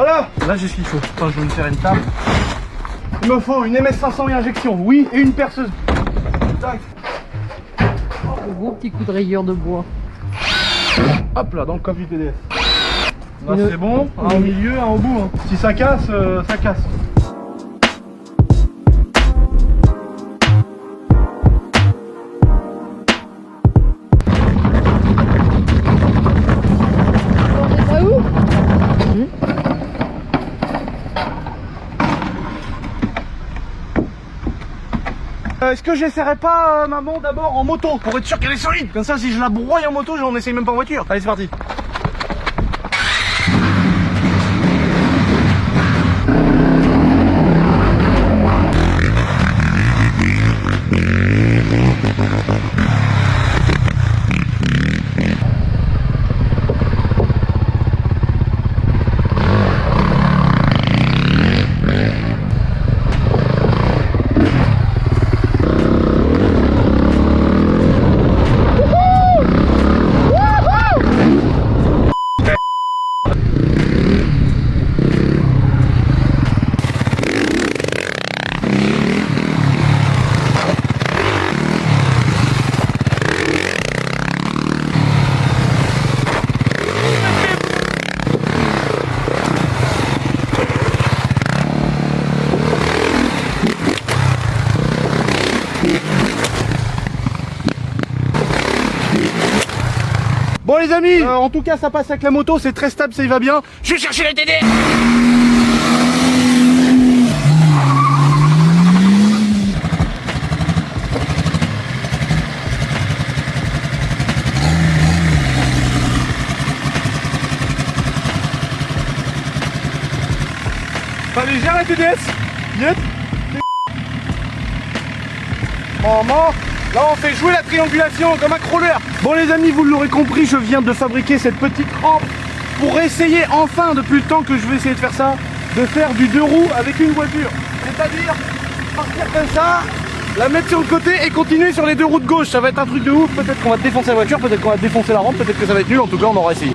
Voilà, là j'ai ce qu'il faut. Attends, je vais me faire une table. Il me faut une MS500 et injection, oui, et une perceuse. Tac. Un gros petit coup de rayure de bois. Hop là, dans le coffre du TDS. Là c'est bon, un au milieu, un au bout. Hein. Si ça casse, ça casse. Est-ce que j'essaierai pas maman d'abord en moto pour être sûr qu'elle est solide? Comme ça si je la broye en moto, j'en essaye même pas en voiture. Allez c'est parti. Bon les amis, en tout cas ça passe avec la moto, c'est très stable, ça y va bien. Je vais chercher la TD. Allez, gère la TDS. Yep. Maman. Là on fait jouer la triangulation comme un crawler. Bon les amis, vous l'aurez compris, je viens de fabriquer cette petite rampe pour essayer enfin, depuis le temps que je vais essayer de faire ça, de faire du 2 roues avec une voiture. C'est-à-dire partir comme ça, la mettre sur le côté et continuer sur les 2 roues de gauche. Ça va être un truc de ouf, peut-être qu'on va défoncer la voiture, peut-être qu'on va défoncer la rampe, peut-être que ça va être nul, en tout cas on aura essayé.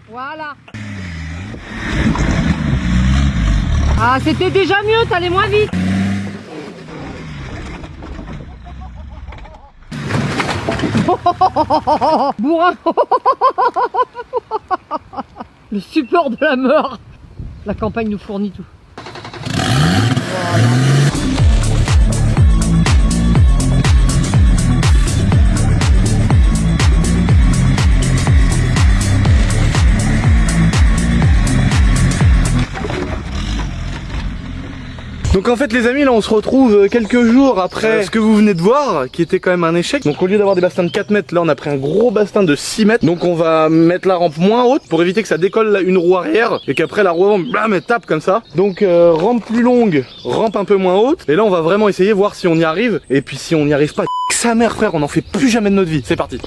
Voilà. Ah, c'était déjà mieux, t'allais moins vite. Bourrin. Le support de la mort. La campagne nous fournit tout. Voilà. Donc en fait les amis, là on se retrouve quelques jours après ce que vous venez de voir, qui était quand même un échec. Donc au lieu d'avoir des bastins de 4 mètres, là on a pris un gros bastin de 6 mètres. Donc on va mettre la rampe moins haute pour éviter que ça décolle une roue arrière et qu'après la roue avant, blam, elle tape comme ça. Donc rampe plus longue, rampe un peu moins haute. Et là on va vraiment essayer, voir si on y arrive. Et puis si on n'y arrive pas, sa mère frère, on n'en fait plus jamais de notre vie. C'est parti.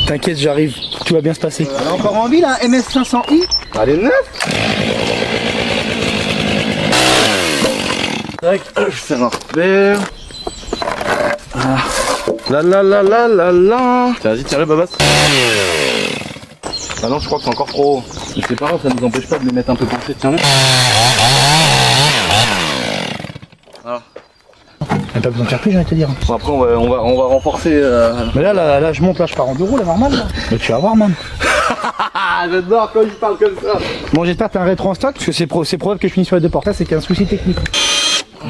T'inquiète, j'arrive, tout va bien se passer. Encore en ville, hein, MS500i. Allez, 9. Tac, je vais faire un repère. Ah. La la la la la la. Tiens, vas-y, tire-le, Babas. Ah non, je crois que c'est encore trop haut. Mais c'est pas grave, ça nous empêche pas de les mettre un peu penchés. Tiens-le. Ah. T'as pas besoin de faire plus, j'ai envie de te dire. Bon, après, on va renforcer. Mais là, je monte, là, je pars en 2 roues, là, normal. Là. Mais tu vas voir, man. J'adore quand il parle comme ça. Bon, j'espère que t'as un rétro en stock, parce que c'est probable que je finisse sur les 2 portes. Là, c'est qu'un souci technique.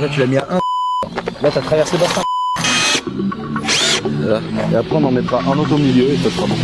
Là, tu l'as mis à 1. Là, t'as traversé le bassin. Là. Et après, on en mettra un autre au milieu et ça sera bon.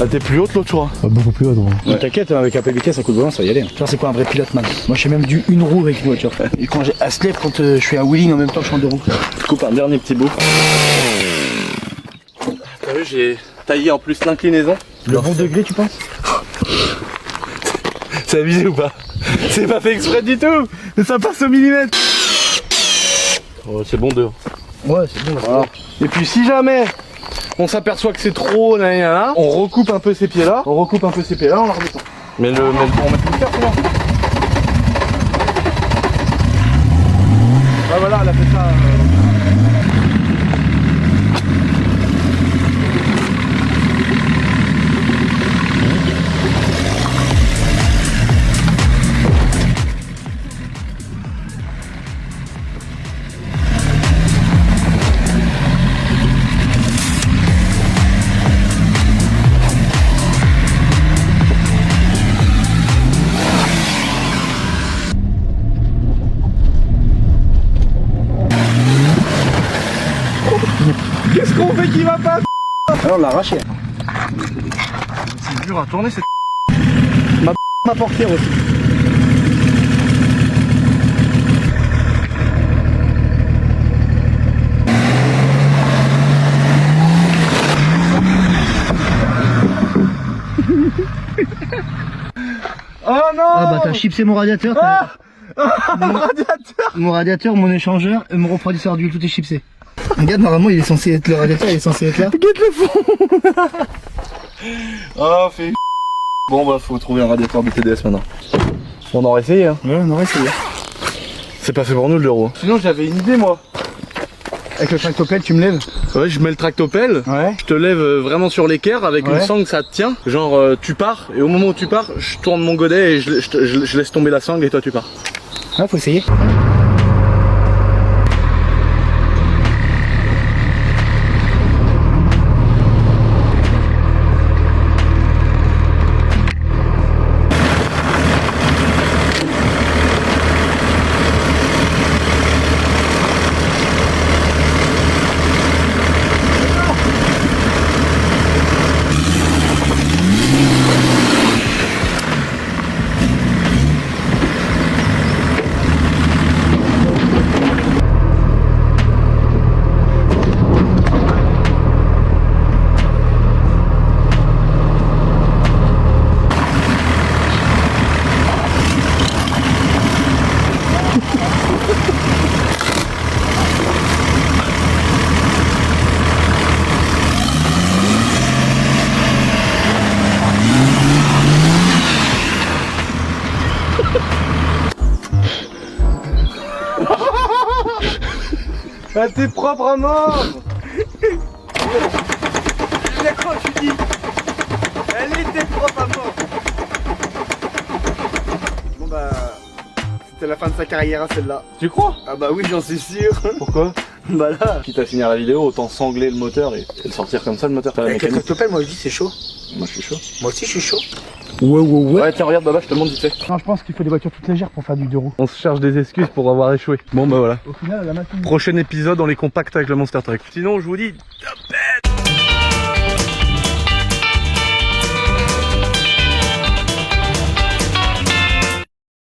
Elle était plus haute l'autre, je crois. Beaucoup plus haut, gros. Ouais. T'inquiète, avec un peu de vitesse, un coup de volant, ça va y aller. Tu vois, c'est quoi un vrai pilote, man? Moi, je fais même du une roue avec une voiture. Et quand j'ai Aslef, quand je fais un wheeling en même temps que je suis en deux roues. Je coupe un dernier petit bout. T'as vu, j'ai taillé en plus l'inclinaison. Le bon degré, tu penses? C'est abusé ou pas? C'est pas fait exprès du tout. Mais ça passe au millimètre. Oh, c'est bon deux. Ouais, c'est bon. Voilà. Et puis si jamais on s'aperçoit que c'est trop, nanana, on recoupe un peu ces pieds là, on la remettant. Mais on met le faire souvent. Ah voilà, elle a fait ça. Qu'est-ce qu'on fait qui va pas? Alors, on l'a arraché. C'est dur à tourner cette. Ma portière aussi. Oh non! Ah bah t'as chipsé mon radiateur. Mon radiateur, mon échangeur et mon refroidisseur d'huile, tout est chipsé. Regarde, normalement il est censé être le radiateur, il est censé être là. Guette le fond. Oh fait. Bon bah faut trouver un radiateur de TDS maintenant. On aurait essayé hein. Ouais, on aurait essayé. C'est pas fait pour nous le l'euro. Sinon j'avais une idée moi. Avec le tractopelle, tu me lèves? Ouais, je mets le tractopelle. Ouais. Je te lève vraiment sur l'équerre avec une sangle, ça te tient. Genre tu pars et au moment où tu pars, je tourne mon godet et je laisse tomber la sangle et toi tu pars. Ah, faut essayer. Ah t'es propre à mort. Quand tu dis elle était propre à mort. Bon bah c'était la fin de sa carrière à celle-là. Tu crois? Ah bah oui j'en suis sûr. Pourquoi? Bah là. Quitte à finir la vidéo, autant sangler le moteur et le sortir comme ça le moteur. Avec le tractopelle moi je dis c'est chaud. Moi je suis chaud. Moi aussi je suis chaud. Ouais tiens regarde Baba, je te montre vite fait. Non, je pense qu'il faut des voitures toutes légères pour faire du deux roues. On se cherche des excuses pour avoir échoué. Bon bah voilà. Au final, la machine. Prochain épisode, on les compacte avec le Monster Truck. Sinon je vous dis top.